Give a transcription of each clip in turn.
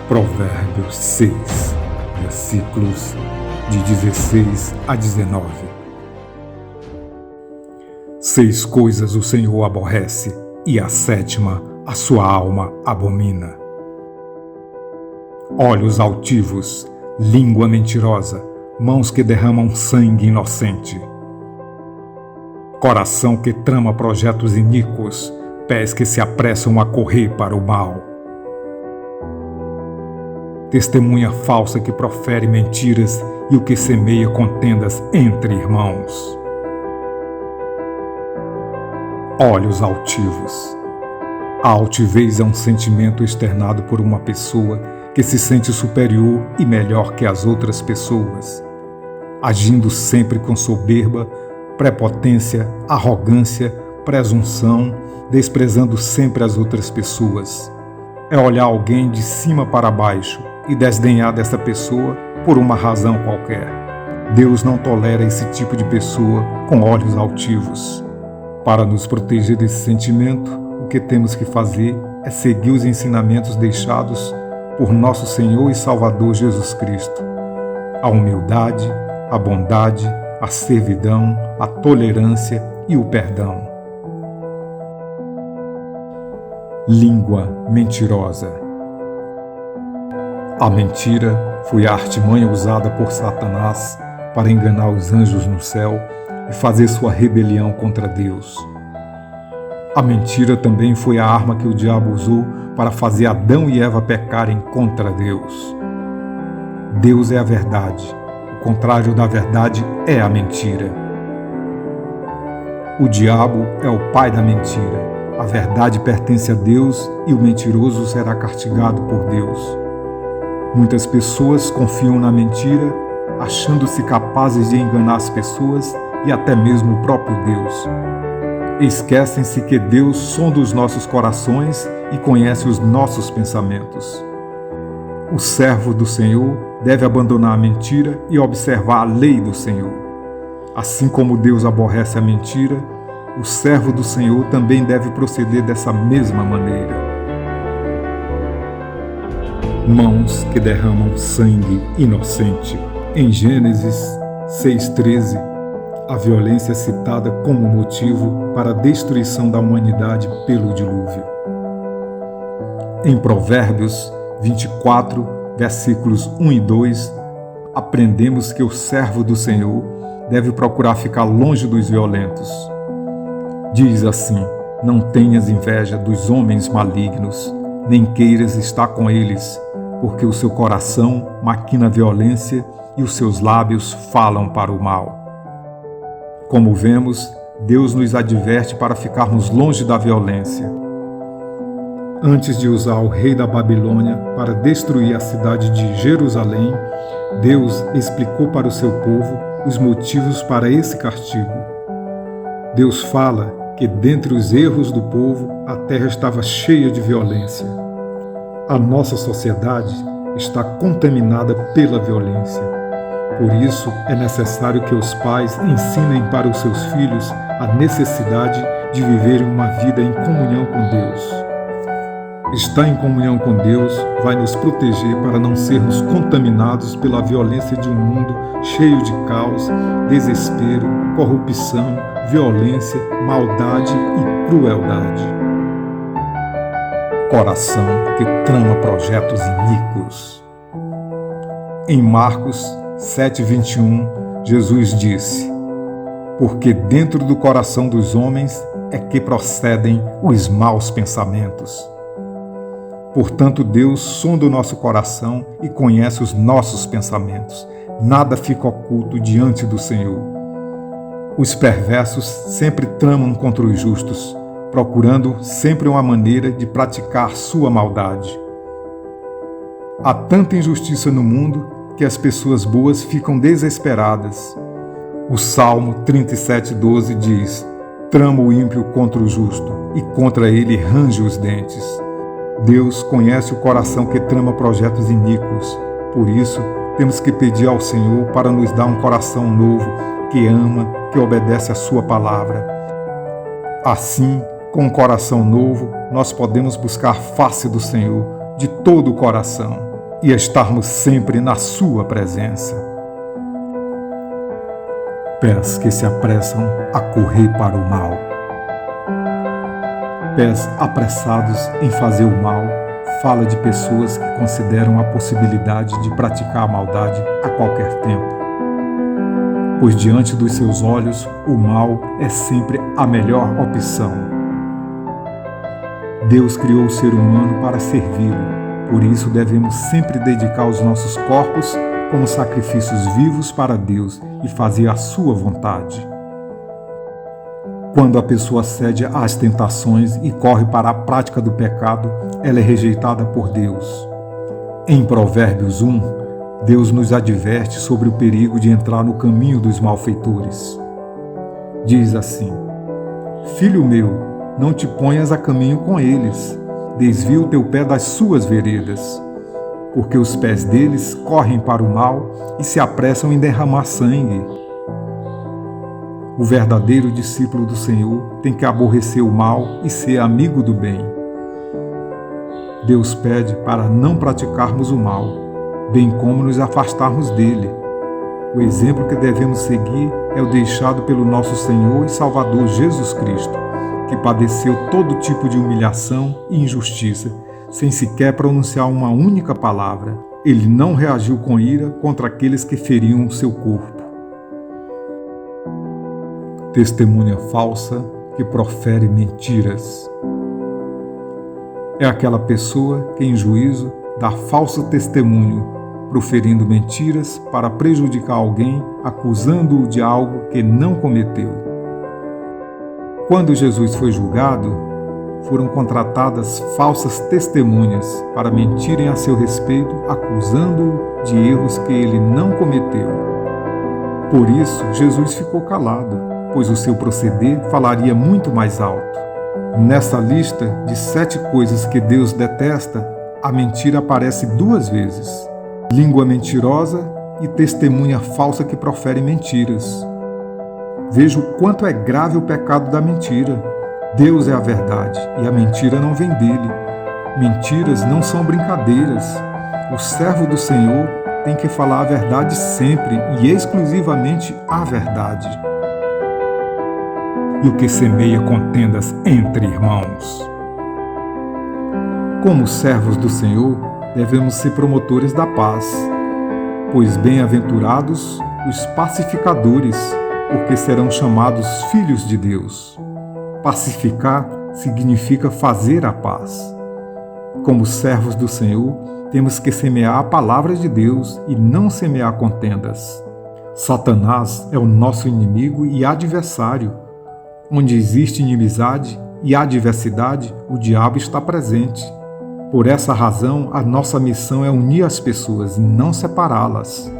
Provérbios 6, versículos de 16 a 19. 6 coisas o Senhor aborrece, e a 7ª a sua alma abomina: olhos altivos, língua mentirosa, mãos que derramam sangue inocente, coração que trama projetos iníquos, pés que se apressam a correr para o mal, testemunha falsa que profere mentiras e o que semeia contendas entre irmãos. Olhos altivos. A altivez é um sentimento externado por uma pessoa que se sente superior e melhor que as outras pessoas, agindo sempre com soberba, prepotência, arrogância, presunção, desprezando sempre as outras pessoas. É olhar alguém de cima para baixo e desdenhar dessa pessoa por uma razão qualquer. Deus não tolera esse tipo de pessoa com olhos altivos. Para nos proteger desse sentimento, o que temos que fazer é seguir os ensinamentos deixados por nosso Senhor e Salvador Jesus Cristo. A humildade, a bondade, a servidão, a tolerância e o perdão. Língua mentirosa. A mentira foi a artimanha usada por Satanás para enganar os anjos no céu e fazer sua rebelião contra Deus. A mentira também foi a arma que o diabo usou para fazer Adão e Eva pecarem contra Deus. Deus é a verdade, o contrário da verdade é a mentira. O diabo é o pai da mentira. A verdade pertence a Deus e o mentiroso será castigado por Deus. Muitas pessoas confiam na mentira, achando-se capazes de enganar as pessoas e até mesmo o próprio Deus. Esquecem-se que Deus sonda os nossos corações e conhece os nossos pensamentos. O servo do Senhor deve abandonar a mentira e observar a lei do Senhor. Assim como Deus aborrece a mentira, o servo do Senhor também deve proceder dessa mesma maneira. Mãos que derramam sangue inocente. Em Gênesis 6:13, a violência é citada como motivo para a destruição da humanidade pelo dilúvio. Em Provérbios 24, versículos 1 e 2, aprendemos que o servo do Senhor deve procurar ficar longe dos violentos. Diz assim: não tenhas inveja dos homens malignos, nem queiras estar com eles, porque o seu coração maquina violência e os seus lábios falam para o mal. Como vemos, Deus nos adverte para ficarmos longe da violência. Antes de usar o rei da Babilônia para destruir a cidade de Jerusalém, Deus explicou para o seu povo os motivos para esse castigo. Deus fala que dentre os erros do povo, a terra estava cheia de violência. A nossa sociedade está contaminada pela violência. Por isso, é necessário que os pais ensinem para os seus filhos a necessidade de viverem uma vida em comunhão com Deus. Estar em comunhão com Deus vai nos proteger para não sermos contaminados pela violência de um mundo cheio de caos, desespero, corrupção, violência, maldade e crueldade. Coração que trama projetos iníquos. Em Marcos 7:21, Jesus disse: porque dentro do coração dos homens é que procedem os maus pensamentos. Portanto, Deus sonda o nosso coração e conhece os nossos pensamentos. Nada fica oculto diante do Senhor. Os perversos sempre tramam contra os justos, procurando sempre uma maneira de praticar sua maldade. Há tanta injustiça no mundo que as pessoas boas ficam desesperadas. O Salmo 37:12 diz: trama o ímpio contra o justo, e contra ele range os dentes. Deus conhece o coração que trama projetos iníquos. Por isso, temos que pedir ao Senhor para nos dar um coração novo, que ama, que obedece à sua palavra. Assim, com um coração novo, nós podemos buscar a face do Senhor de todo o coração. e estarmos sempre na sua presença. Pés que se apressam a correr para o mal. Pés apressados em fazer o mal fala de pessoas que consideram a possibilidade de praticar a maldade a qualquer tempo. Pois diante dos seus olhos, o mal é sempre a melhor opção. Deus criou o ser humano para servi-lo, por isso devemos sempre dedicar os nossos corpos como sacrifícios vivos para Deus e fazer a sua vontade. Quando a pessoa cede às tentações e corre para a prática do pecado, ela é rejeitada por Deus. Em Provérbios 1, Deus nos adverte sobre o perigo de entrar no caminho dos malfeitores. Diz assim: Filho meu, não te ponhas a caminho com eles, desvia o teu pé das suas veredas, porque os pés deles correm para o mal e se apressam em derramar sangue. O verdadeiro discípulo do Senhor tem que aborrecer o mal e ser amigo do bem. Deus pede para não praticarmos o mal, bem como nos afastarmos dele. O exemplo que devemos seguir é o deixado pelo nosso Senhor e Salvador Jesus Cristo, que padeceu todo tipo de humilhação e injustiça, sem sequer pronunciar uma única palavra. Ele não reagiu com ira contra aqueles que feriam seu corpo. Testemunha falsa que profere mentiras. É aquela pessoa que, em juízo, dá falso testemunho, proferindo mentiras para prejudicar alguém, acusando-o de algo que não cometeu. Quando Jesus foi julgado, foram contratadas falsas testemunhas para mentirem a seu respeito, acusando-o de erros que ele não cometeu. Por isso, Jesus ficou calado, pois o seu proceder falaria muito mais alto. Nessa lista de 7 coisas que Deus detesta, a mentira aparece 2 vezes: língua mentirosa e testemunha falsa que profere mentiras. Veja o quanto é grave o pecado da mentira. Deus é a verdade e a mentira não vem dele. Mentiras não são brincadeiras. O servo do Senhor tem que falar a verdade sempre e exclusivamente a verdade. E o que semeia contendas entre irmãos. Como servos do Senhor, devemos ser promotores da paz, pois bem-aventurados os pacificadores, porque serão chamados filhos de Deus. Pacificar significa fazer a paz. Como servos do Senhor, temos que semear a palavra de Deus e não semear contendas. Satanás é o nosso inimigo e adversário. Onde existe inimizade e adversidade, o diabo está presente. Por essa razão, a nossa missão é unir as pessoas e não separá-las.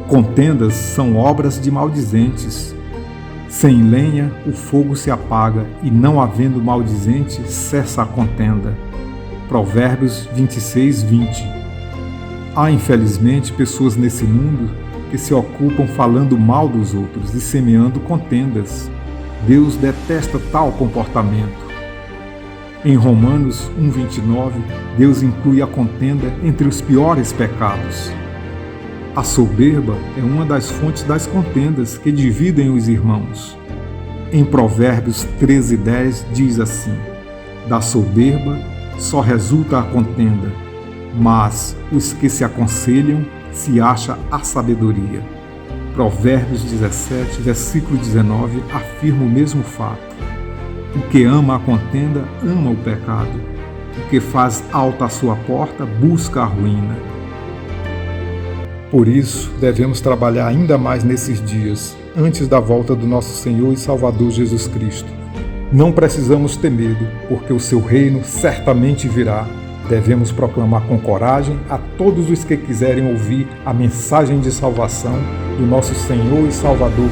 Contendas são obras de maldizentes. Sem lenha, o fogo se apaga, e não havendo maldizente, cessa a contenda. Provérbios 26, 20. Há, infelizmente, pessoas nesse mundo que se ocupam falando mal dos outros e semeando contendas. Deus detesta tal comportamento. Em Romanos 1,29, Deus inclui a contenda entre os piores pecados. A soberba é uma das fontes das contendas que dividem os irmãos. Em Provérbios 13,10 diz assim: da soberba só resulta a contenda, mas os que se aconselham se acha a sabedoria. Provérbios 17, versículo 19, afirma o mesmo fato. O que ama a contenda, ama o pecado. O que faz alta a sua porta, busca a ruína. Por isso, devemos trabalhar ainda mais nesses dias, antes da volta do nosso Senhor e Salvador Jesus Cristo. Não precisamos ter medo, porque o seu reino certamente virá. Devemos proclamar com coragem a todos os que quiserem ouvir a mensagem de salvação do nosso Senhor e Salvador